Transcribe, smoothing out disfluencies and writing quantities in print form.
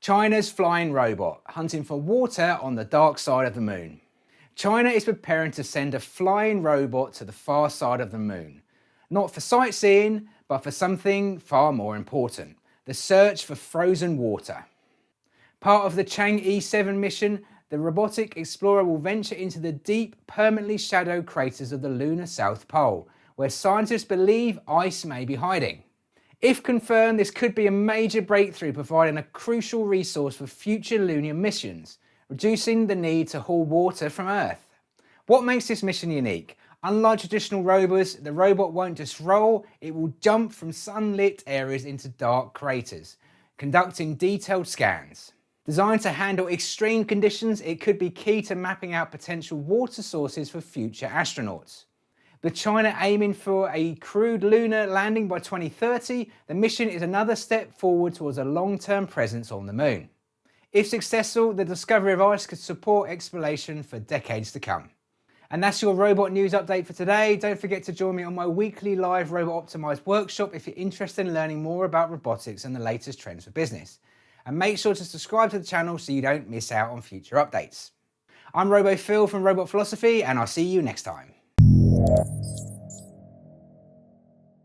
China's flying robot, hunting for water on the dark side of the moon. China is preparing to send a flying robot to the far side of the moon. Not for sightseeing, but for something far more important: the search for frozen water. Part of the Chang'e 7 mission, the robotic explorer will venture into the deep, permanently shadowed craters of the lunar South Pole, where scientists believe ice may be hiding. If confirmed, this could be a major breakthrough, providing a crucial resource for future lunar missions, reducing the need to haul water from Earth. What makes this mission unique? Unlike traditional rovers, the robot won't just roll, it will jump from sunlit areas into dark craters, conducting detailed scans. Designed to handle extreme conditions, it could be key to mapping out potential water sources for future astronauts. With China aiming for a crewed lunar landing by 2030, the mission is another step forward towards a long-term presence on the moon. If successful, the discovery of ice could support exploration for decades to come. And that's your robot news update for today. Don't forget to join me on my weekly live Robot Optimized workshop if you're interested in learning more about robotics and the latest trends for business. And make sure to subscribe to the channel so you don't miss out on future updates. I'm RoboPhil from Robot Philosophy, and I'll see you next time.